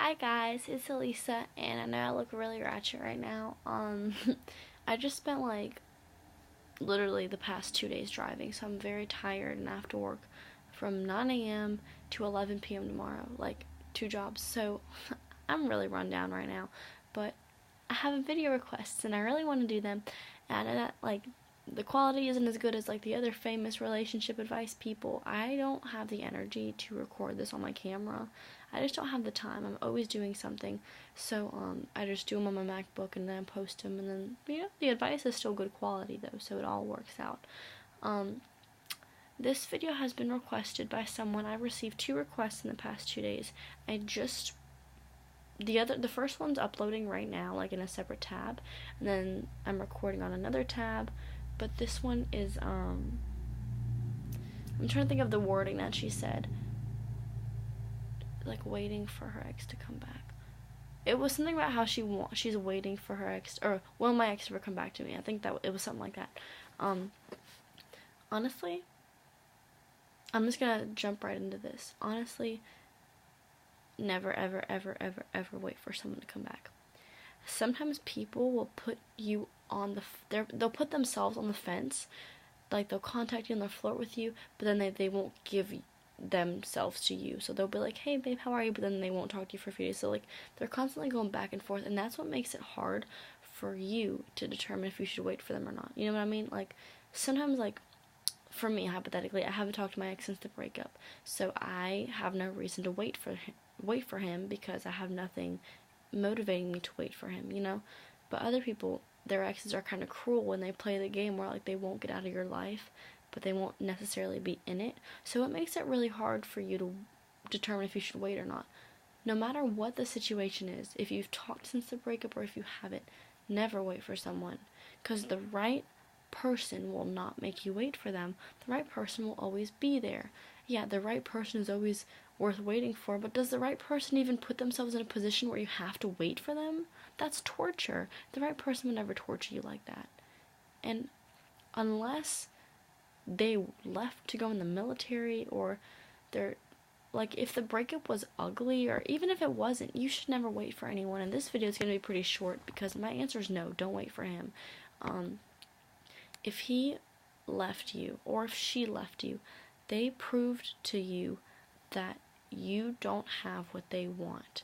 Hi guys, it's Alisa, and I know I look really ratchet right now. I just spent like literally the past 2 days driving, so I'm very tired and I have to work from 9 a.m. to 11 p.m. tomorrow, like 2 jobs. So I'm really run down right now, but I have video requests and I really want to do them. And I know that like the quality isn't as good as like the other famous relationship advice people. I don't have the energy to record this on my camera. I just don't have the time. I'm always doing something. So I just do them on my MacBook and then post them, and then the advice is still good quality though, so it all works out. This video has been requested by someone. I received 2 requests in the past 2 days. The first one's uploading right now, like in a separate tab, and then I'm recording on another tab. But this one is I'm trying to think of the wording that she said, like waiting for her ex to come back. It was something about how she's waiting for her ex, or will my ex ever come back to me? I think that it was something like that. Honestly, I'm just gonna jump right into this. Honestly, never ever ever ever ever wait for someone to come back. Sometimes people will put you on they'll put themselves on the fence, like they'll contact you and they'll flirt with you, but then they won't give themselves to you. So they'll be like, hey babe, how are you? But then they won't talk to you for a few days. So like they're constantly going back and forth, and that's what makes it hard for you to determine if you should wait for them or not. You know what I mean? Like sometimes, like for me, hypothetically, I haven't talked to my ex since the breakup, so I have no reason to wait for him because I have nothing motivating me to wait for him, But other people, their exes are kind of cruel when they play the game where like they won't get out of your life, but they won't necessarily be in it. So it makes it really hard for you to determine if you should wait or not. No matter what the situation is, if you've talked since the breakup or if you haven't, never wait for someone, because the right person will not make you wait for them. The right person will always be there. Yeah, the right person is always worth waiting for, but does the right person even put themselves in a position where you have to wait for them? That's torture. The right person would never torture you like that. And unless they left to go in the military, or they're like, if the breakup was ugly, or even if it wasn't, you should never wait for anyone. And this video is going to be pretty short because my answer is no, don't wait for him. If he left you, or if she left you, they proved to you that you don't have what they want.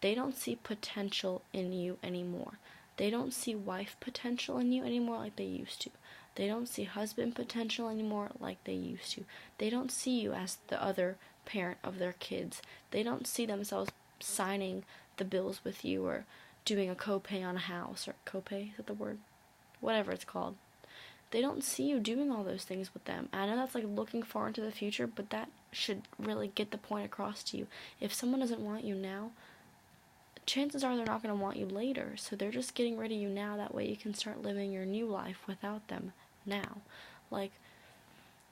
They don't see potential in you anymore. They don't see wife potential in you anymore like they used to. They don't see husband potential anymore like they used to. They don't see you as the other parent of their kids. They don't see themselves signing the bills with you, or doing a copay on a house, or copay, is that the word? Whatever it's called. They don't see you doing all those things with them. I know that's like looking far into the future, but that should really get the point across to you. If someone doesn't want you now, chances are they're not going to want you later. So they're just getting rid of you now. That way you can start living your new life without them now. Like,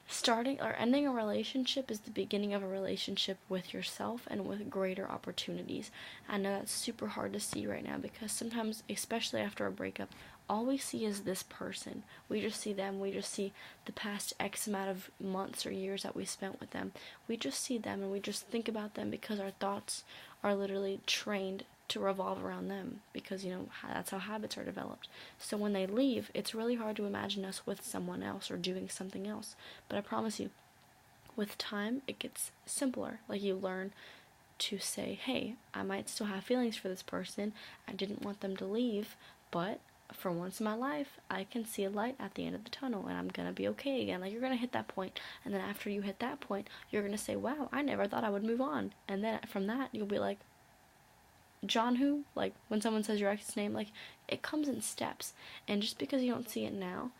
starting or ending a relationship is the beginning of a relationship with yourself and with greater opportunities. I know that's super hard to see right now, because sometimes, especially after a breakup, all we see is this person. We just see them. We just see the past X amount of months or years that we spent with them. We just see them and we just think about them because our thoughts are literally trained to revolve around them, because that's how habits are developed. So when they leave, it's really hard to imagine us with someone else or doing something else. But I promise you, with time, it gets simpler. Like, you learn to say, hey, I might still have feelings for this person. I didn't want them to leave, but for once in my life, I can see a light at the end of the tunnel, and I'm gonna be okay again. Like, you're gonna hit that point, and then after you hit that point, you're gonna say, wow, I never thought I would move on. And then from that, you'll be like, John who? Like, when someone says your ex's name, like, it comes in steps. And just because you don't see it now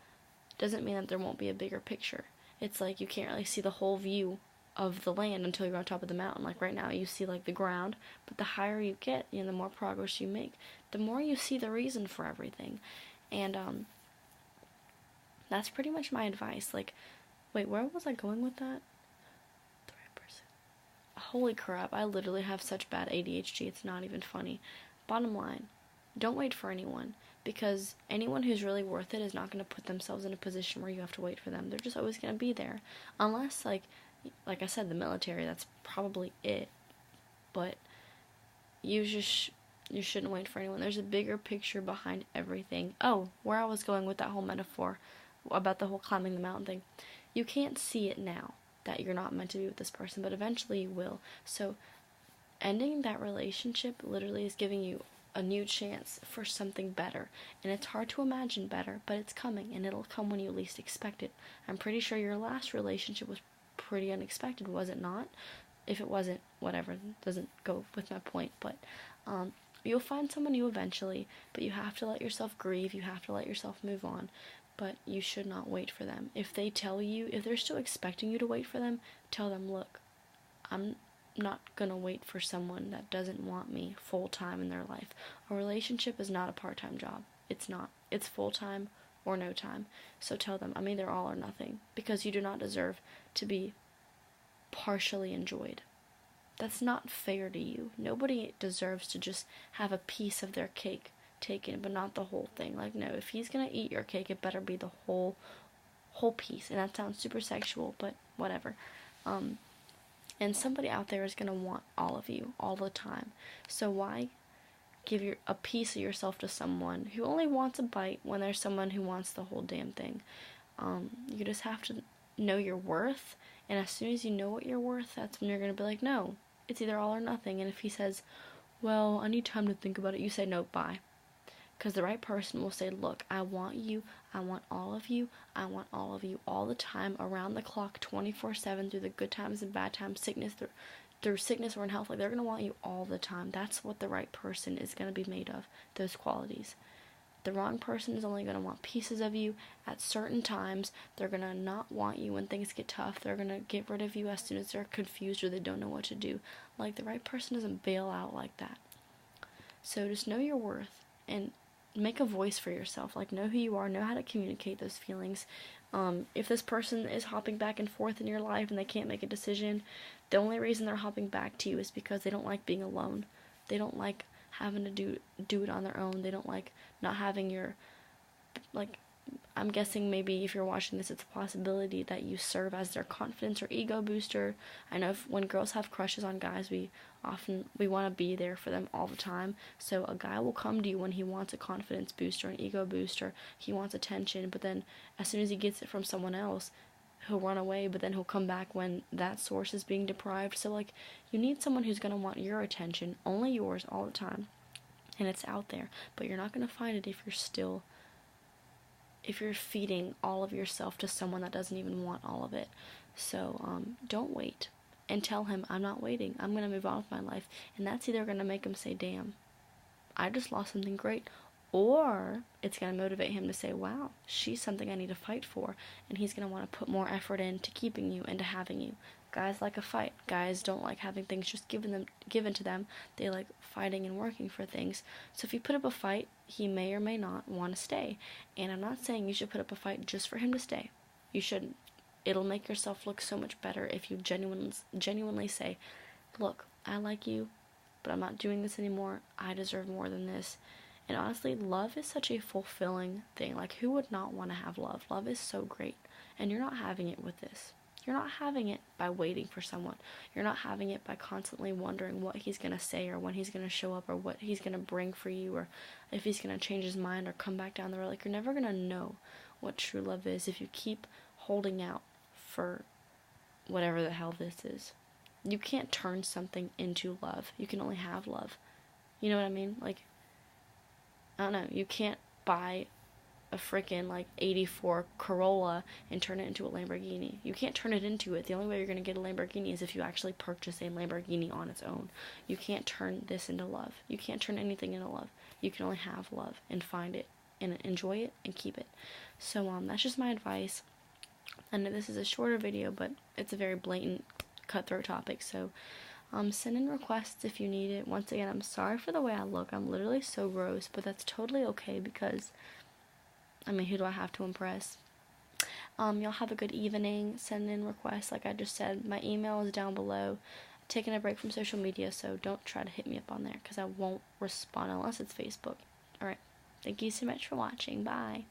doesn't mean that there won't be a bigger picture. It's like you can't really see the whole view of the land until you're on top of the mountain. Like, right now you see like the ground, but the higher you get, the more progress you make, the more you see the reason for everything. And that's pretty much my advice. Like, wait, where was I going with that? The right person. Holy crap, I literally have such bad ADHD, it's not even funny. Bottom line, don't wait for anyone, because anyone who's really worth it is not going to put themselves in a position where you have to wait for them. They're just always going to be there. Unless, like I said, the military, that's probably it. But you shouldn't wait for anyone. There's a bigger picture behind everything. Oh, where I was going with that whole metaphor about the whole climbing the mountain thing. You can't see it now that you're not meant to be with this person, but eventually you will. So ending that relationship literally is giving you a new chance for something better. And it's hard to imagine better, but it's coming, and it'll come when you least expect it. I'm pretty sure your last relationship was pretty unexpected, was it not? If it wasn't, whatever, doesn't go with my point, but you'll find someone new eventually, but you have to let yourself grieve, you have to let yourself move on, but you should not wait for them. If they tell you, if they're still expecting you to wait for them, tell them, look, I'm not gonna wait for someone that doesn't want me full-time in their life. A relationship is not a part-time job. It's not. It's full-time or no time. So tell them, I'm either all or nothing, because you do not deserve to be partially enjoyed. That's not fair to you. Nobody deserves to just have a piece of their cake taken, but not the whole thing. Like, no, if he's gonna eat your cake, it better be the whole piece. And that sounds super sexual, but whatever. And somebody out there is gonna want all of you all the time. So why give a piece of yourself to someone who only wants a bite when there's someone who wants the whole damn thing? You just have to know your worth, and as soon as you know what you're worth, that's when you're gonna be like, no, it's either all or nothing. And if he says, well, I need time to think about it, you say, no, bye. Because the right person will say, look, I want you, I want all of you, I want all of you all the time, around the clock, 24/7, through the good times and bad times, sickness, through sickness or in health. Like, they're going to want you all the time. That's what the right person is going to be made of, those qualities. The wrong person is only going to want pieces of you at certain times. They're going to not want you when things get tough. They're going to get rid of you as soon as they're confused or they don't know what to do. Like, the right person doesn't bail out like that. So just know your worth and make a voice for yourself. Like, know who you are, know how to communicate those feelings. If this person is hopping back and forth in your life and they can't make a decision, the only reason they're hopping back to you is because they don't like being alone. They don't like having to do it on their own. They don't like not having your, like, I'm guessing maybe if you're watching this, it's a possibility that you serve as their confidence or ego booster. I know when girls have crushes on guys, we want to be there for them all the time. So a guy will come to you when he wants a confidence booster, an ego booster. He wants attention, but then as soon as he gets it from someone else, he'll run away, but then he'll come back when that source is being deprived. So, like, you need someone who's going to want your attention, only yours, all the time. And it's out there, but you're not going to find it if you're feeding all of yourself to someone that doesn't even want all of it. So don't wait, and tell him, I'm not waiting, I'm going to move on with my life. And that's either going to make him say, damn, I just lost something great, or it's going to motivate him to say, wow, she's something I need to fight for, and he's going to want to put more effort into keeping you and to having you. Guys like a fight. Guys don't like having things just given to them. They like fighting and working for things. So if you put up a fight, he may or may not want to stay. And I'm not saying you should put up a fight just for him to stay. You shouldn't. It'll make yourself look so much better if you genuinely say, look, I like you, but I'm not doing this anymore. I deserve more than this. And honestly, love is such a fulfilling thing. Like, who would not want to have love? Love is so great. And you're not having it with this. You're not having it by waiting for someone. You're not having it by constantly wondering what he's going to say or when he's going to show up or what he's going to bring for you or if he's going to change his mind or come back down the road. Like, you're never going to know what true love is if you keep holding out for whatever the hell this is. You can't turn something into love. You can only have love. You know what I mean? Like, I don't know. You can't buy a freaking like 84 Corolla and turn it into a Lamborghini. You can't turn it into it. The only way you're going to get a Lamborghini is if you actually purchase a Lamborghini on its own. You can't turn this into love. You can't turn anything into love. You can only have love and find it and enjoy it and keep it. So that's just my advice. I know this is a shorter video, but it's a very blatant, cutthroat topic. So send in requests if you need it. Once again, I'm sorry for the way I look. I'm literally so gross, but that's totally okay because, I mean, who do I have to impress? Y'all have a good evening. Send in requests, like I just said. My email is down below. I'm taking a break from social media, so don't try to hit me up on there because I won't respond unless it's Facebook. Alright, thank you so much for watching. Bye.